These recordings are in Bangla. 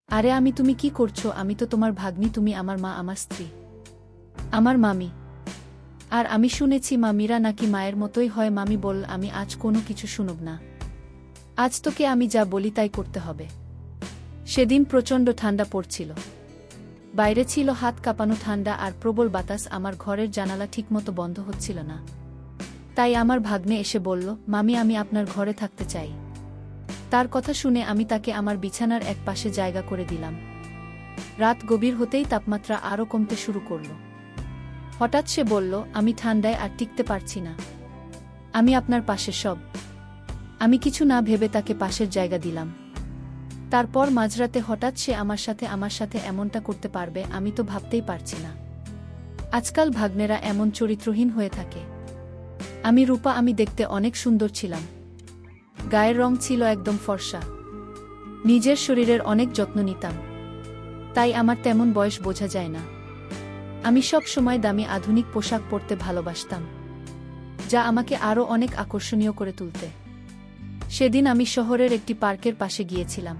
আরে তুমি কি করছো? আমি তো তোমার ভাগ্নি, তুমি আমার মা, আমার স্ত্রী, আমার মামি। আর আমি শুনেছি মামিরা নাকি মায়ের মতোই হয়। মামি বল, আমি আজ কোনো কিছু শুনব না। আজ তোকে আমি যা বলি তাই করতে হবে। সেদিন প্রচণ্ড ঠান্ডা পড়ছিল। বাইরে ছিল হাত কাঁপানো ঠান্ডা আর প্রবল বাতাস। আমার ঘরের জানালা ঠিকমতো বন্ধ হচ্ছিল না। তাই আমার ভাগ্নে এসে বলল, মামি আমি আপনার ঘরে থাকতে চাই। তার কথা শুনে আমি তাকে আমার বিছানার এক পাশে জায়গা করে দিলাম। রাত গভীর হতেই তাপমাত্রা আরও কমতে শুরু করল। হঠাৎ সে বলল, আমি ঠান্ডায় আর টিকতে পারছি না, আমি আপনার পাশে সব। আমি কিছু না ভেবে তাকে পাশের জায়গা দিলাম। তারপর মাঝরাতে হঠাৎ সে আমার সাথে এমনটা করতে পারবে আমি তো ভাবতেই পারছি না। আজকাল ভাগ্নেরা এমন চরিত্রহীন হয়ে থাকে। আমি রূপা, আমি দেখতে অনেক সুন্দর ছিলাম। গায়ের রং ছিল একদম ফর্সা। নিজের শরীরের অনেক যত্ন নিতাম। তাই আমার তেমন বয়স বোঝা যায় না। আমি সব সময় দামি আধুনিক পোশাক পরতে ভালোবাসতাম, যা আমাকে আরও অনেক আকর্ষণীয় করে তুলতে। সেদিন আমি শহরের একটি পার্কের পাশে গিয়েছিলাম।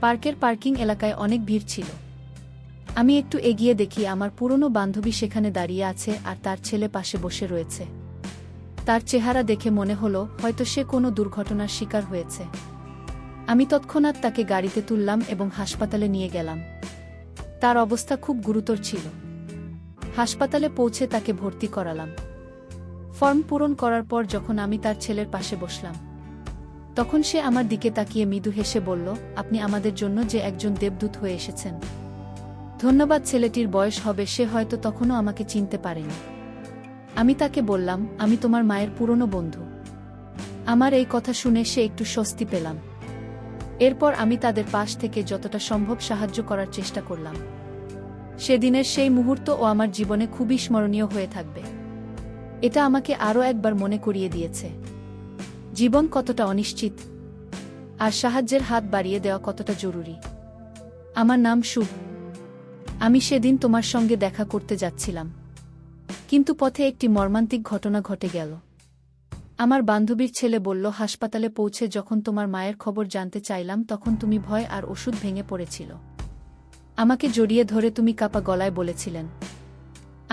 পার্কের পার্কিং এলাকায় অনেক ভিড় ছিল। আমি একটু এগিয়ে দেখি আমার পুরনো বান্ধবী সেখানে দাঁড়িয়ে আছে আর তার ছেলে পাশে বসে রয়েছে। তার চেহারা দেখে মনে হলো হয়তো সে কোনো দুর্ঘটনার শিকার হয়েছে। আমি তৎক্ষণাৎ তাকে গাড়িতে তুললাম এবং হাসপাতালে নিয়ে গেলাম। তার অবস্থা খুব গুরুতর ছিল। হাসপাতালে পৌঁছে তাকে ভর্তি করালাম। ফর্ম পূরণ করার পর যখন আমি তার ছেলের পাশে বসলাম, তখন সে আমার দিকে তাকিয়ে মৃদু হেসে বলল, আপনি আমাদের জন্য যে একজন দেবদূত হয়ে এসেছেন। ধন্যবাদ। ছেলেটির বয়স হবে, সে হয়তো তখনও আমাকে চিনতে পারেনি। আমি তাকে বললাম, আমি তোমার মায়ের পুরনো বন্ধু। আমার এই কথা শুনে সে একটু স্বস্তি পেলাম। এরপর আমি তাদের পাশ থেকে যতটা সম্ভব সাহায্য করার চেষ্টা করলাম। সেদিনের সেই মুহূর্ত আমার জীবনে খুবই স্মরণীয় হয়ে থাকবে। এটা আমাকে আরও একবার মনে করিয়ে দিয়েছে জীবন কতটা অনিশ্চিত, আর সাহায্যের হাত বাড়িয়ে দেওয়া কতটা জরুরি। আমার নাম শুভ। আমি সেদিন তোমার সঙ্গে দেখা করতে যাচ্ছিলাম, কিন্তু পথে একটি মর্মান্তিক ঘটনা ঘটে গেল। আমার বান্ধবীর ছেলে বলল, হাসপাতালে পৌঁছে যখন তোমার মায়ের খবর জানতে চাইলাম তখন তুমি ভয় আর ওষুধ ভেঙে পড়েছিল। আমাকে জড়িয়ে ধরে তুমি কাঁপা গলায় বলেছিলেন,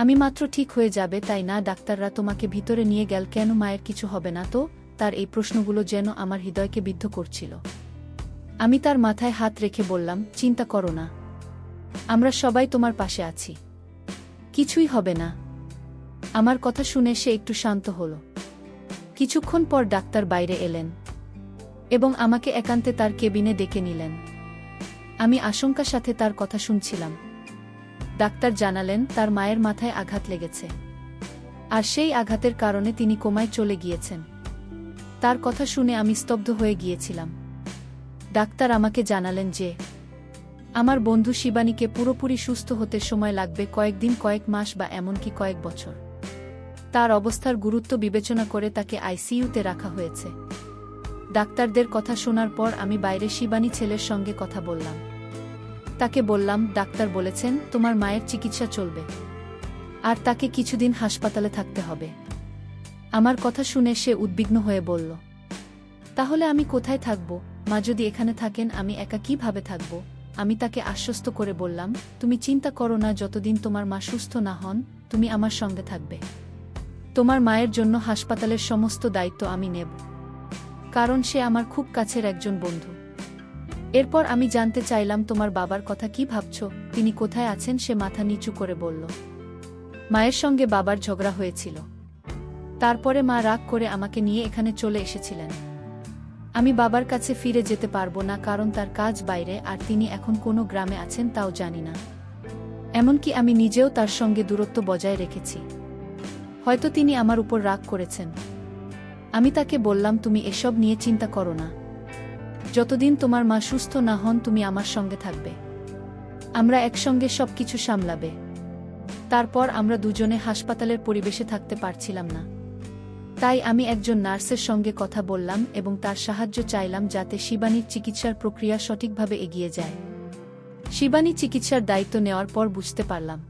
আমি মাত্র ঠিক হয়ে যাবে, তাই না? ডাক্তাররা তোমাকে ভিতরে নিয়ে গেল কেন? মায়ের কিছু হবে না তো? তার এই প্রশ্নগুলো যেন আমার হৃদয়কে বিদ্ধ করছিল। আমি তার মাথায় হাত রেখে বললাম, চিন্তা করো না, আমরা সবাই তোমার পাশে আছি, কিছুই হবে না। আমার কথা শুনে সে একটু শান্ত হল। কিছুক্ষণ পর ডাক্তার বাইরে এলেন এবং আমাকে একান্তে তার কেবিনে ডেকে নিলেন। আমি আশঙ্কার সাথে তার কথা শুনছিলাম। ডাক্তার জানালেন তার মায়ের মাথায় আঘাত লেগেছে, আর সেই আঘাতের কারণে তিনি কোমায় চলে গিয়েছেন। তার কথা শুনে আমি স্তব্ধ হয়ে গিয়েছিলাম। ডাক্তার আমাকে জানালেন যে আমার বন্ধু শিবানীকে পুরোপুরি সুস্থ হতে সময় লাগবে, কয়েকদিন, কয়েক মাস বা এমনকি কয়েক বছর। তার অবস্থার গুরুত্ব বিবেচনা করে তাকে আইসিইউতে রাখা হয়েছে। ডাক্তারদের কথা শোনার পর আমি বাইরে শিবানী ছেলের সঙ্গে কথা বললাম। তাকে বললাম, ডাক্তার বলেছেন তোমার মায়ের চিকিৎসা চলবে, আর তাকে কিছুদিন হাসপাতালে থাকতে হবে। আমার কথা শুনে সে উদ্বিগ্ন হয়ে বলল, তাহলে আমি কোথায় থাকব? মা যদি এখানে থাকেন আমি একা কিভাবে থাকব? আমি তাকে আশ্বস্ত করে বললাম, তুমি চিন্তা করো না, যতদিন তোমার মা সুস্থ না হন তুমি আমার সঙ্গে থাকবে। তোমার মায়ের জন্য হাসপাতালের সমস্ত দায়িত্ব আমি নেব, কারণ সে আমার খুব কাছের একজন বন্ধু। এরপর আমি জানতে চাইলাম, তোমার বাবার কথা কি ভাবছ? তিনি কোথায় আছেন? সে মাথা নিচু করে বলল, মায়ের সঙ্গে বাবার ঝগড়া হয়েছিল, তারপরে মা রাগ করে আমাকে নিয়ে এখানে চলে এসেছিলেন। আমি বাবার কাছে ফিরে যেতে পারবো না, কারণ তার কাজ বাইরে, আর তিনি এখন কোনো গ্রামে আছেন তাও জানি না। এমনকি আমি নিজেও তার সঙ্গে দূরত্ব বজায় রেখেছি। হয়তো তিনি আমার উপর রাগ করেছেন। আমি তাকে বললাম, তুমি এসব নিয়ে চিন্তা করো না, যতদিন তোমার মা সুস্থ না হন তুমি আমার সঙ্গে থাকবে, আমরা একসঙ্গে সবকিছু সামলাবে। তারপর আমরা দুজনে হাসপাতালের পরিবেশে থাকতে পারছিলাম না, তাই আমি একজন নার্সের সঙ্গে কথা বললাম এবং তার সাহায্য চাইলাম যাতে শিবানীর চিকিৎসার প্রক্রিয়া সঠিকভাবে এগিয়ে যায়। শিবানী চিকিৎসার দায়িত্ব নেওয়ার পর বুঝতে পারলাম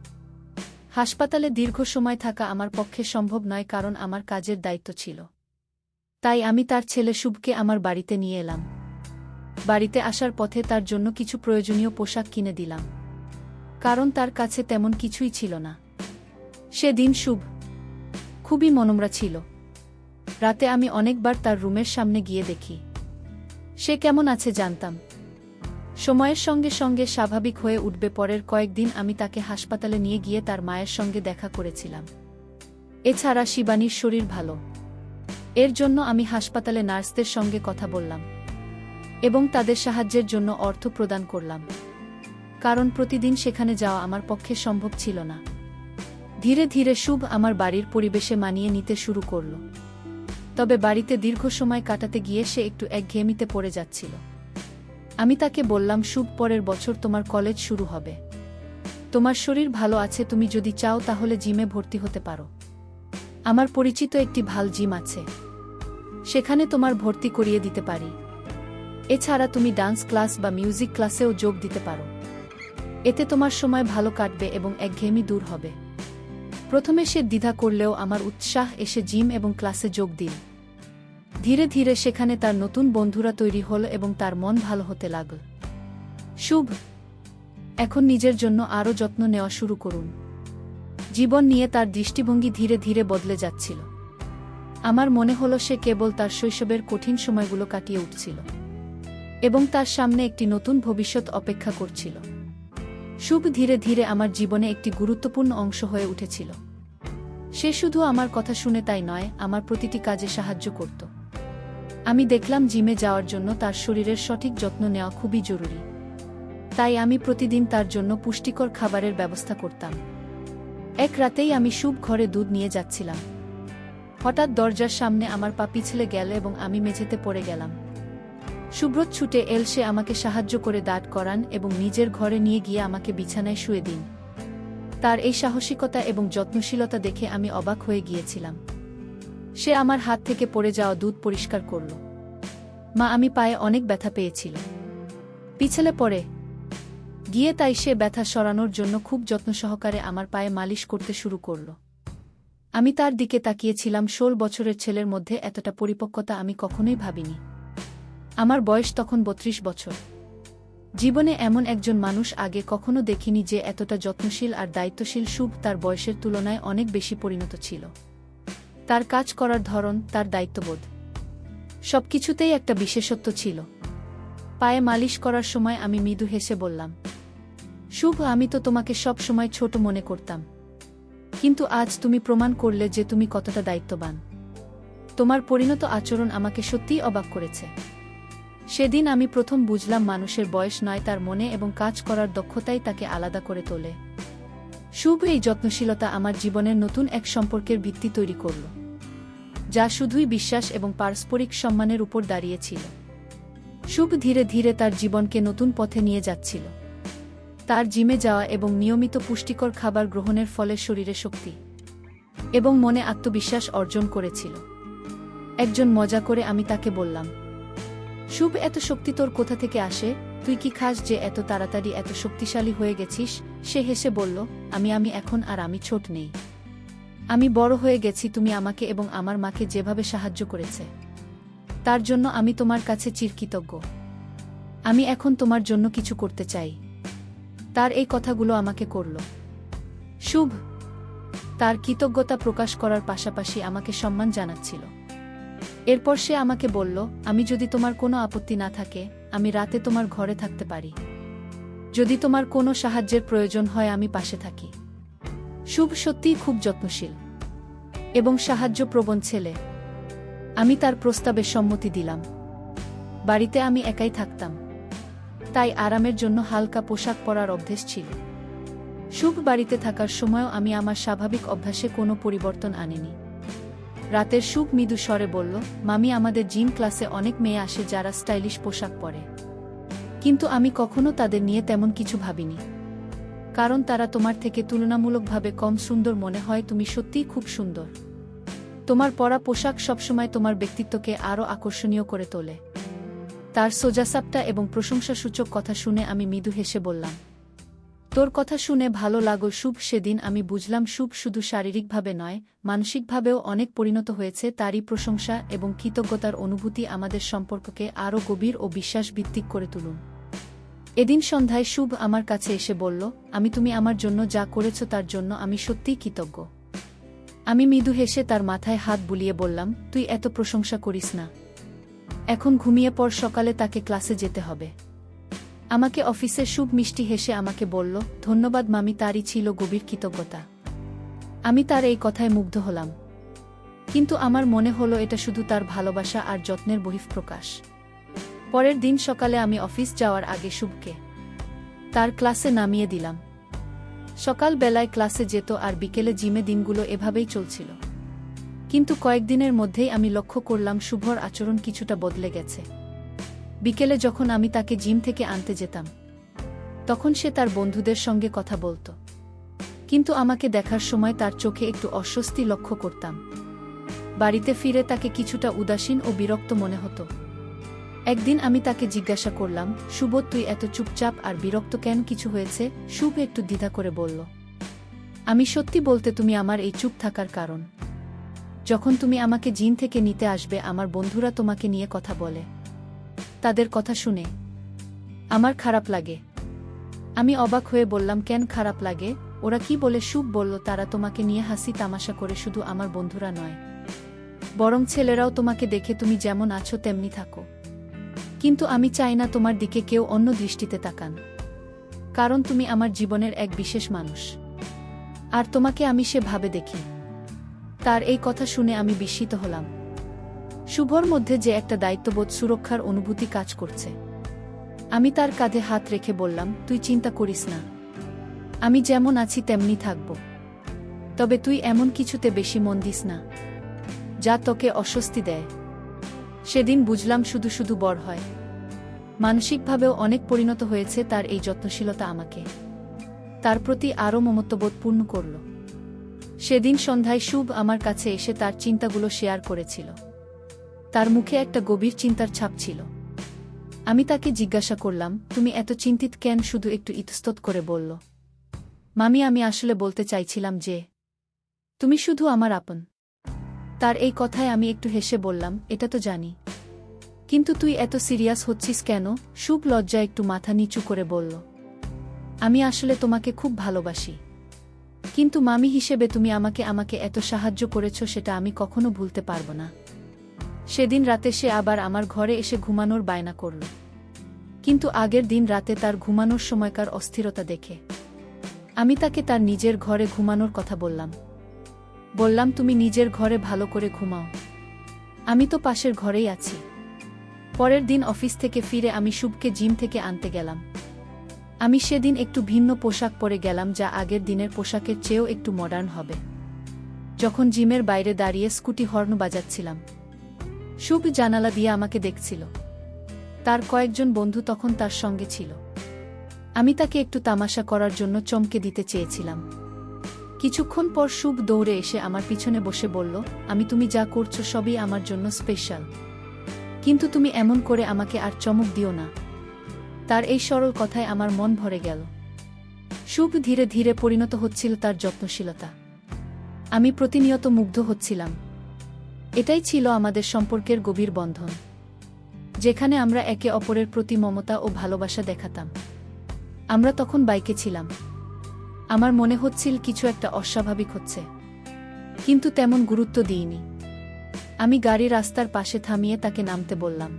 হাসপাতালে দীর্ঘ সময় থাকা আমার পক্ষে সম্ভব নয়, কারণ আমার কাজের দায়িত্ব ছিল। তাই আমি তার ছেলে শুভকে আমার বাড়িতে নিয়ে এলাম। বাড়িতে আসার পথে তার জন্য কিছু প্রয়োজনীয় পোশাক কিনে দিলাম, কারণ তার কাছে তেমন কিছুই ছিল না। সেদিন শুভ খুবই মনমরা ছিল। রাতে আমি অনেকবার তার রুমের সামনে গিয়ে দেখি সে কেমন আছে জানতাম। সময়ের সঙ্গে সঙ্গে স্বাভাবিক হয়ে উঠবে। পরের কয়েকদিন আমি তাকে হাসপাতালে নিয়ে গিয়ে তার মায়ের সঙ্গে দেখা করেছিলাম। এছাড়া শিবানীর শরীর ভালো, এর জন্য আমি হাসপাতালে নার্সদের সঙ্গে কথা বললাম এবং তাদের সাহায্যের জন্য অর্থ প্রদান করলাম, কারণ প্রতিদিন সেখানে যাওয়া আমার পক্ষে সম্ভব ছিল না। ধীরে ধীরে শুভ আমার বাড়ির পরিবেশে মানিয়ে নিতে শুরু করল। তবে বাড়িতে দীর্ঘ সময় কাটাতে গিয়ে সে একটু একঘেয়েমিতে পড়ে যাচ্ছিল। আমি তাকে বললাম, শুভ, পরের বছর তোমার কলেজ শুরু হবে। তোমার শরীর ভালো আছে, তুমি যদি চাও তাহলে জিমে ভর্তি হতে পারো। আমার পরিচিত একটি ভালো জিম আছে, সেখানে তোমার ভর্তি করিয়ে দিতে পারি। এছাড়া তুমি ডান্স ক্লাস বা মিউজিক ক্লাসেও যোগ দিতে পারো। এতে তোমার সময় ভালো কাটবে এবং একঘেয়েমি দূর হবে। প্রথমে সে দ্বিধা করলেও আমার উৎসাহ এসে জিম এবং ক্লাসে যোগ দিল। ধীরে ধীরে সেখানে তার নতুন বন্ধুরা তৈরি হল এবং তার মন ভালো হতে লাগল। শুভ এখন নিজের জন্য আরও যত্ন নেওয়া শুরু করুন। জীবন নিয়ে তার দৃষ্টিভঙ্গি ধীরে ধীরে বদলে যাচ্ছিল। আমার মনে হলো সে কেবল তার শৈশবের কঠিন সময়গুলো কাটিয়ে উঠছিল এবং তার সামনে একটি নতুন ভবিষ্যৎ অপেক্ষা করছিল। শুভ ধীরে ধীরে আমার জীবনে একটি গুরুত্বপূর্ণ অংশ হয়ে উঠেছিল। সে শুধু আমার কথা শুনে তাই নয়, আমার প্রতিটি কাজে সাহায্য করত। আমি দেখলাম জিমে যাওয়ার জন্য তার শরীরের সঠিক যত্ন নেওয়া খুবই জরুরি। তাই আমি প্রতিদিন তার জন্য পুষ্টিকর খাবারের ব্যবস্থা করতাম। এক রাতেই আমি শুভ ঘরে দুধ নিয়ে যাচ্ছিলাম। হঠাৎ দরজার সামনে আমার পা পিছলে গেল এবং আমি মেঝেতে পড়ে গেলাম। সুব্রত ছুটে এল, সে আমাকে সাহায্য করে দাঁড় করান এবং নিজের ঘরে নিয়ে গিয়ে আমাকে বিছানায় শুয়ে দিন। তার এই সাহসিকতা এবং যত্নশীলতা দেখে আমি অবাক হয়ে গিয়েছিলাম। সে আমার হাত থেকে পড়ে যাওয়া দুধ পরিষ্কার করল। মা, আমি পায়ে অনেক ব্যথা পেয়েছিল, পিছলে পড়ে গিয়ে, তাই সে ব্যথা সরানোর জন্য খুব যত্ন সহকারে আমার পায়ে মালিশ করতে শুরু করল। আমি তার দিকে তাকিয়েছিলাম। 16 বছরের ছেলের মধ্যে এতটা পরিপক্কতা আমি কখনোই ভাবিনি। আমার বয়স তখন 32 বছর। জীবনে এমন একজন মানুষ আগে কখনো দেখিনি যে এতটা যত্নশীল আর দায়িত্বশীল। শুভ তার বয়সের তুলনায় অনেক বেশি পরিণত ছিল। তার কাজ করার ধরন, তার দায়িত্ববোধ, সবকিছুতেই একটা বিশেষত্ব ছিল। পায়ে মালিশ করার সময় আমি মৃদু হেসে বললাম, শুভ, আমি তো তোমাকে সব সময় ছোট মনে করতাম, কিন্তু আজ তুমি প্রমাণ করলে যে তুমি কতটা দায়িত্ববান। তোমার পরিণত আচরণ আমাকে সত্যিই অবাক করেছে। সেদিন আমি প্রথম বুঝলাম মানুষের বয়স নয়, তার মনে এবং কাজ করার দক্ষতাই তাকে আলাদা করে তোলে। শুভ এই যত্নশীলতা আমার জীবনের নতুন এক সম্পর্কের ভিত্তি তৈরি করল, যা শুধুই বিশ্বাস এবং পারস্পরিক সম্মানের উপর দাঁড়িয়েছিল। শুভ ধীরে ধীরে তার জীবনকে নতুন পথে নিয়ে যাচ্ছিল। তার জিমে যাওয়া এবং নিয়মিত পুষ্টিকর খাবার গ্রহণের ফলে শরীরে শক্তি এবং মনে আত্মবিশ্বাস অর্জন করেছিল। একজন মজা করে আমি তাকে বললাম, শুভ, এত শক্তি তোর কোথা থেকে আসে? তুই কি খাস যে এত তাড়াতাড়ি এত শক্তিশালী হয়ে গেছিস? সে হেসে বলল, আমি এখন আর আমি ছোট নেই। আমি বড় হয়ে গেছি। তুমি আমাকে এবং আমার মাকে যেভাবে সাহায্য করেছে তার জন্য আমি তোমার কাছে চিরকৃতজ্ঞ। আমি এখন তোমার জন্য কিছু করতে চাই। তার এই কথাগুলো আমাকে করল। শুভ তার কৃতজ্ঞতা প্রকাশ করার পাশাপাশি আমাকে সম্মান জানাচ্ছিল। এরপর সে আমাকে বলল, আমি যদি তোমার কোনো আপত্তি না থাকে, আমি রাতে তোমার ঘরে থাকতে পারি। যদি তোমার কোনো সাহায্যের প্রয়োজন হয়, আমি পাশে থাকি। শুভ সত্যিই খুব যত্নশীল এবং সাহায্যপ্রবণ ছেলে। আমি তার প্রস্তাবে সম্মতি দিলাম। বাড়িতে আমি একাই থাকতাম, তাই আরামের জন্য হালকা পোশাক পরার অভ্যেস ছিল। শুভ বাড়িতে থাকার সময়ও আমি আমার স্বাভাবিক অভ্যাসে কোনো পরিবর্তন আনিনি। রাতের শুভ মৃদু স্বরে বলল, মামি, আমাদের জিম ক্লাসে অনেক মেয়ে আসে যারা স্টাইলিশ পোশাক পরে, কিন্তু আমি কখনো তাদের নিয়ে তেমন কিছু ভাবিনি, কারণ তারা তোমার থেকে তুলনামূলকভাবে কম সুন্দর মনে হয়। তুমি সত্যিই খুব সুন্দর। তোমার পরা পোশাক সবসময় তোমার ব্যক্তিত্বকে আরও আকর্ষণীয় করে তোলে। তার সোজাসাপটা এবং প্রশংসাসূচক কথা শুনে আমি মৃদু হেসে বললাম, তোর কথা শুনে ভালো লাগল শুভ। সেদিন আমি বুঝলাম শুভ শুধু শারীরিকভাবে নয়, মানসিকভাবেও অনেক পরিণত হয়েছে। তারই প্রশংসা এবং কৃতজ্ঞতার অনুভূতি আমাদের সম্পর্ককে আরও গভীর ও বিশ্বাসভিত্তিক করে তুলুন। এদিন সন্ধ্যায় শুভ আমার কাছে এসে বলল, তুমি আমার জন্য যা করেছ তার জন্য আমি সত্যিই কৃতজ্ঞ। আমি মৃদু হেসে তার মাথায় হাত বুলিয়ে বললাম, তুই এত প্রশংসা করিস না। এখন ঘুমিয়ে পর, সকালে তাকে ক্লাসে যেতে হবে। আমাকে অফিসে শুভ মিষ্টি হেসে আমাকে বলল, ধন্যবাদ মামি। তারই ছিল গভীর কৃতজ্ঞতা। আমি তার এই কথায় মুগ্ধ হলাম, কিন্তু আমার মনে হলো এটা শুধু তার ভালোবাসা আর যত্নের বহিঃপ্রকাশ। পরের দিন সকালে আমি অফিস যাওয়ার আগে শুভকে তার ক্লাসে নামিয়ে দিলাম। সকাল বেলায় ক্লাসে যেত আর বিকেলে জিমে। দিনগুলো এভাবেই চলছিল, কিন্তু কয়েকদিনের মধ্যেই আমি লক্ষ্য করলাম শুভর আচরণ কিছুটা বদলে গেছে। বিকেলে যখন আমি তাকে জিম থেকে আনতে যেতাম, তখন সে তার বন্ধুদের সঙ্গে কথা বলত, কিন্তু আমাকে দেখার সময় তার চোখে একটু অস্বস্তি লক্ষ্য করতাম। বাড়িতে ফিরে তাকে কিছুটা উদাসীন ও বিরক্ত মনে হতো। একদিন আমি তাকে জিজ্ঞাসা করলাম, শুভ, তুই এত চুপচাপ আর বিরক্ত কেন? কিছু হয়েছে? শুভ একটু দ্বিধা করে বলল, আমি সত্যি বলতে, তুমি আমার এই চুপ থাকার কারণ। যখন তুমি আমাকে জিম থেকে নিতে আসবে, আমার বন্ধুরা তোমাকে নিয়ে কথা বলে। তাদের কথা শুনে আমার খারাপ লাগে। আমি অবাক হয়ে বললাম, কেন খারাপ লাগে? ওরা কি বলে? শুভ বলল, তারা তোমাকে নিয়ে হাসি তামাশা করে। শুধু আমার বন্ধুরা নয়, বরং ছেলেরাও তোমাকে দেখে তুমি যেমন আছো তেমনি থাকো। কিন্তু আমি চাই না তোমার দিকে কেউ অন্য দৃষ্টিতে তাকান, কারণ তুমি আমার জীবনের এক বিশেষ মানুষ, আর তোমাকে আমি সেভাবে দেখি। তার এই কথা শুনে আমি বিস্মিত হলাম। শুভর মধ্যে যে একটা দায়িত্ববোধ, সুরক্ষার অনুভূতি কাজ করছে। আমি তার কাঁধে হাত রেখে বললাম, তুই চিন্তা করিস না, আমি যেমন আছি তেমনি থাকব। তবে তুই এমন কিছুতে বেশি মন দিস না যা তোকে অস্বস্তি দেয়। সেদিন বুঝলাম শুধু শুধু বড় হয়, মানসিকভাবেও অনেক পরিণত হয়েছে। তার এই যত্নশীলতা আমাকে তার প্রতি আরও মমত্ববোধপূর্ণ করল। সেদিন সন্ধ্যায় শুভ আমার কাছে এসে তার চিন্তাগুলো শেয়ার করেছিল। তার মুখে একটা গভীর চিন্তার ছাপ ছিল। আমি তাকে জিজ্ঞাসা করলাম, তুমি এত চিন্তিত কেন? শুধু একটু ইতস্তত করে বলল, মামি, আমি আসলে বলতে চাইছিলাম যে তুমি শুধু আমার আপন। তার এই কথায় আমি একটু হেসে বললাম, এটা তো জানি, কিন্তু তুই এত সিরিয়াস হচ্ছিস কেন? শুভ লজ্জা একটু মাথা নিচু করে বলল, আমি আসলে তোমাকে খুব ভালোবাসি, কিন্তু মামি হিসেবে তুমি আমাকে এত সাহায্য করেছ, সেটা আমি কখনো ভুলতে পারব না। সেদিন রাতে সে আবার আমার ঘরে এসে ঘুমানোর বায়না করল, কিন্তু আগের দিন রাতে তার ঘুমানোর সময়কার অস্থিরতা দেখে আমি তাকে তার নিজের ঘরে ঘুমানোর কথা বললাম, তুমি নিজের ঘরে ভালো করে ঘুমাও, আমি তো পাশের ঘরেই আছি। পরের দিন অফিস থেকে ফিরে আমি শুভকে জিম থেকে আনতে গেলাম। আমি সেদিন একটু ভিন্ন পোশাক পরে গেলাম, যা আগের দিনের পোশাকের চেয়েও একটু মডার্ন হবে। যখন জিমের বাইরে দাঁড়িয়ে স্কুটি হর্ন বাজাচ্ছিলাম, শুভ জানালা দিয়ে আমাকে দেখছিল। তার কয়েকজন বন্ধু তখন তার সঙ্গে ছিল। আমি তাকে একটু তামাশা করার জন্য চমকে দিতে চেয়েছিলাম। কিছুক্ষণ পর শুভ দৌড়ে এসে আমার পিছনে বসে বলল, তুমি যা করছো সবই আমার জন্য স্পেশাল, কিন্তু তুমি এমন করে আমাকে আর চমক দিও না। তার এই সরল কথায় আমার মন ভরে গেল। শুভ ধীরে ধীরে পরিণত হচ্ছিল তার যত্নশীলতা। আমি প্রতিনিয়ত মুগ্ধ হচ্ছিলাম। এটাই ছিল আমাদের সম্পর্কের গভীর বন্ধন, যেখানে আমরা একে অপরের প্রতি মমতা ও ভালোবাসা দেখাতাম। আমরা তখন বাইকে ছিলাম। আমার মনে হচ্ছিল কিছু একটা অস্বাভাবিক হচ্ছে, কিন্তু তেমন গুরুত্ব দিইনি। আমি গাড়ি রাস্তার পাশে থামিয়ে তাকে নামতে বললাম।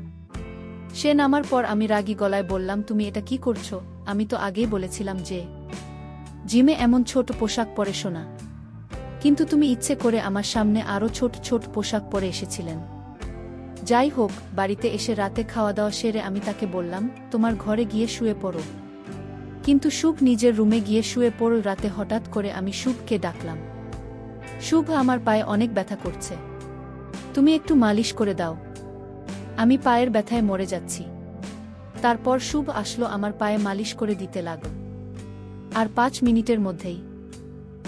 সে নামার পর আমি রাগী গলায় বললাম, তুমি এটা কি করছো? আমি তো আগেই বলেছিলাম যে জিমে এমন ছোট পোশাক পরে শোনা, কিন্তু তুমি ইচ্ছে করে আমার সামনে আরও ছোট ছোট পোশাক পরে এসেছিলেন। যাই হোক, বাড়িতে এসে রাতে খাওয়া দাওয়া সেরে আমি তাকে বললাম, তোমার ঘরে গিয়ে শুয়ে পড়ো। কিন্তু শুভ নিজের রুমে গিয়ে শুয়ে পড়ল। রাতে হঠাৎ করে আমি শুভকে ডাকলাম, শুভ, আমার পায়ে অনেক ব্যথা করছে, তুমি একটু মালিশ করে দাও, আমি পায়ের ব্যথায় মরে যাচ্ছি। তারপর শুভ আসলো, আমার পায়ে মালিশ করে দিতে লাগল, আর 5 মিনিটের মধ্যেই